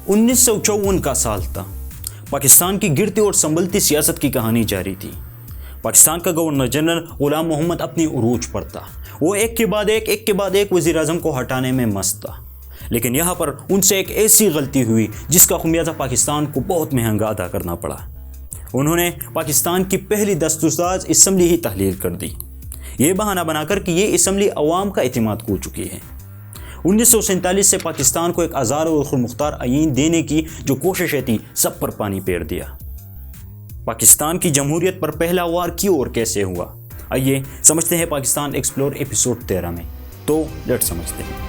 1954 کا سال تھا۔ پاکستان کی گرتی اور سنبھلتی سیاست کی کہانی جاری تھی۔ پاکستان کا گورنر جنرل غلام محمد اپنی عروج پر تھا۔ وہ ایک کے بعد ایک وزیر اعظم کو ہٹانے میں مست تھا، لیکن یہاں پر ان سے ایک ایسی غلطی ہوئی جس کا خمیازہ پاکستان کو بہت مہنگا ادا کرنا پڑا۔ انہوں نے پاکستان کی پہلی دستورساز اسمبلی ہی تحلیل کر دی، یہ بہانہ بنا کر کہ یہ اسمبلی عوام کا اعتماد کھو چکی ہے۔ 1947 سے پاکستان کو ایک آزاد اور خودمختار آئین دینے کی جو کوششیں تھیں، سب پر پانی پھیر دیا۔ پاکستان کی جمہوریت پر پہلا وار کیوں اور کیسے ہوا، آئیے سمجھتے ہیں پاکستان ایکسپلور ایپیسوڈ 13 میں۔ تو لیٹ سمجھتے ہیں۔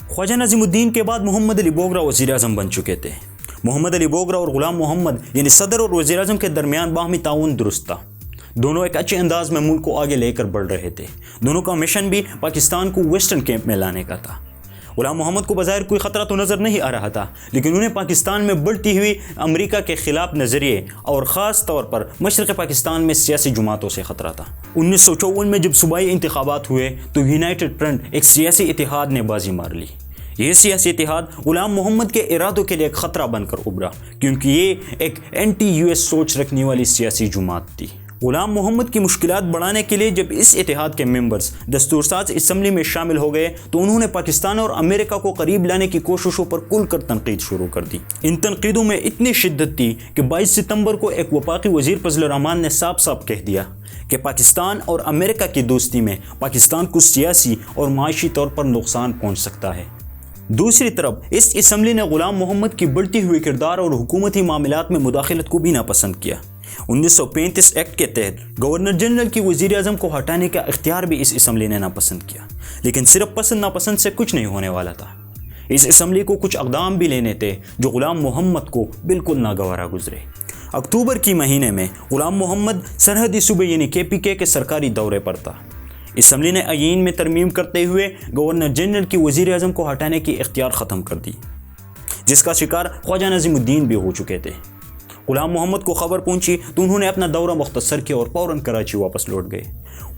خواجہ نظیم الدین کے بعد محمد علی بوگرہ وزیر اعظم بن چکے تھے۔ محمد علی بوگرہ اور غلام محمد یعنی صدر اور وزیر اعظم کے درمیان باہمی تعاون درست تھا۔ دونوں ایک اچھے انداز میں ملک کو آگے لے کر بڑھ رہے تھے۔ دونوں کا مشن بھی پاکستان کو ویسٹرن کیمپ میں لانے کا تھا۔ غلام محمد کو بظاہر کوئی خطرہ تو نظر نہیں آ رہا تھا، لیکن انہیں پاکستان میں بڑھتی ہوئی امریکہ کے خلاف نظریے اور خاص طور پر مشرق پاکستان میں سیاسی جماعتوں سے خطرہ تھا۔ 1954 میں جب صوبائی انتخابات ہوئے تو یونائٹڈ فرنٹ ایک سیاسی اتحاد نے بازی مار لی۔ یہ سیاسی اتحاد غلام محمد کے ارادوں کے لیے ایک خطرہ بن کر ابھرا، کیونکہ یہ ایک اینٹی یو ایس سوچ رکھنے والی سیاسی جماعت تھی۔ غلام محمد کی مشکلات بڑھانے کے لیے جب اس اتحاد کے ممبرز دستورساز اسمبلی میں شامل ہو گئے تو انہوں نے پاکستان اور امریکہ کو قریب لانے کی کوششوں پر کھل کر تنقید شروع کر دی۔ ان تنقیدوں میں اتنی شدت تھی کہ 22 ستمبر کو ایک وفاقی وزیر فضل الرحمان نے صاف صاف کہہ دیا کہ پاکستان اور امریکہ کی دوستی میں پاکستان کو سیاسی اور معاشی طور پر نقصان پہنچ سکتا ہے۔ دوسری طرف اس اسمبلی نے غلام محمد کی بڑھتی ہوئی کردار اور حکومتی معاملات میں مداخلت کو بھی ناپسند کیا۔ 1935 ایکٹ کے تحت گورنر جنرل کی وزیر اعظم کو ہٹانے کا اختیار بھی اس اسمبلی نے ناپسند کیا، لیکن صرف پسند ناپسند سے کچھ نہیں ہونے والا تھا۔ اس اسمبلی کو کچھ اقدام بھی لینے تھے جو غلام محمد کو بالکل ناگوارا گزرے۔ اکتوبر کی مہینے میں غلام محمد سرحدی صوبے یعنی KPK کے سرکاری دورے پر تھا۔ اسمبلی نے آئین میں ترمیم کرتے ہوئے گورنر جنرل کی وزیر اعظم کو ہٹانے کی اختیار ختم کر دی، جس کا شکار خواجہ نظیم الدین بھی ہو چکے تھے۔ غلام محمد کو خبر پہنچی تو انہوں نے اپنا دورہ مختصر کیا اور فوراً کراچی واپس لوٹ گئے۔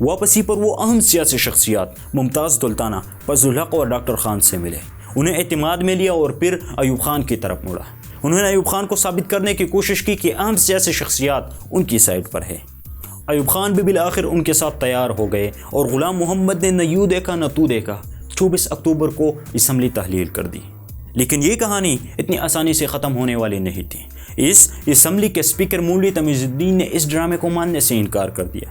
واپسی پر وہ اہم سیاسی شخصیات ممتاز دولتانہ، فضل الحق اور ڈاکٹر خان سے ملے، انہیں اعتماد میں لیا اور پھر ایوب خان کی طرف مڑا۔ انہوں نے ایوب خان کو ثابت کرنے کی کوشش کی کہ اہم سیاسی شخصیات ان کی سائڈ پر ہے۔ ایوب خان بھی بالآخر ان کے ساتھ تیار ہو گئے اور غلام محمد نے نہ یوں دیکھا نہ تو دیکھا 24 اکتوبر کو اسمبلی تحلیل کر دی۔ لیکن یہ کہانی اتنی آسانی سے ختم ہونے والی نہیں تھی۔ اس اسمبلی کے اسپیکر مولوی تمیز الدین نے اس ڈرامے کو ماننے سے انکار کر دیا۔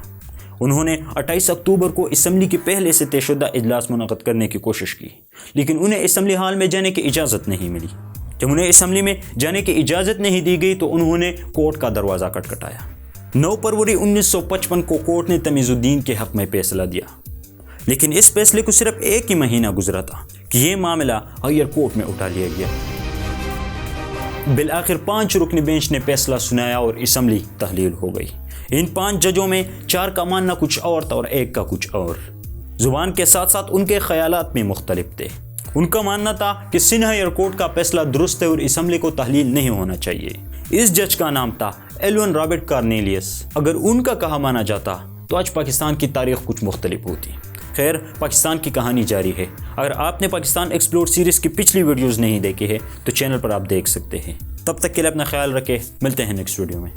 انہوں نے 28 اکتوبر کو اسمبلی کے پہلے سے طے شدہ اجلاس منعقد کرنے کی کوشش کی، لیکن انہیں اسمبلی ہال میں جانے کی اجازت نہیں ملی۔ جب انہیں اسمبلی میں جانے کی اجازت نہیں دی گئی تو انہوں نے کورٹ کا دروازہ کھٹکھٹایا۔ 9 فروری 1955 کو کورٹ نے تمیز الدین کے حق میں فیصلہ دیا، لیکن اس فیصلے کو صرف ایک ہی مہینہ گزرا تھا کہ یہ معاملہ ہائر کورٹ میں اٹھا لیا گیا۔ بالآخر 5 رکنی بینچ نے فیصلہ سنایا اور اسمبلی تحلیل ہو گئی۔ ان 5 ججوں میں 4 کا ماننا کچھ اور تھا اور 1 کا کچھ اور۔ زبان کے ساتھ ساتھ ان کے خیالات بھی مختلف تھے۔ ان کا ماننا تھا کہ سندھ ہائر کورٹ کا فیصلہ درست ہے اور اسمبلی کو تحلیل نہیں ہونا چاہیے۔ اس جج کا نام تھا ایلون رابرٹ کارنیلیس۔ اگر ان کا کہا مانا جاتا تو آج پاکستان کی تاریخ کچھ مختلف ہوتی۔ خیر، پاکستان کی کہانی جاری ہے۔ اگر آپ نے پاکستان ایکسپلور سیریز کی پچھلی ویڈیوز نہیں دیکھی ہے تو چینل پر آپ دیکھ سکتے ہیں۔ تب تک کے لیے اپنا خیال رکھیں، ملتے ہیں نیکسٹ ویڈیو میں۔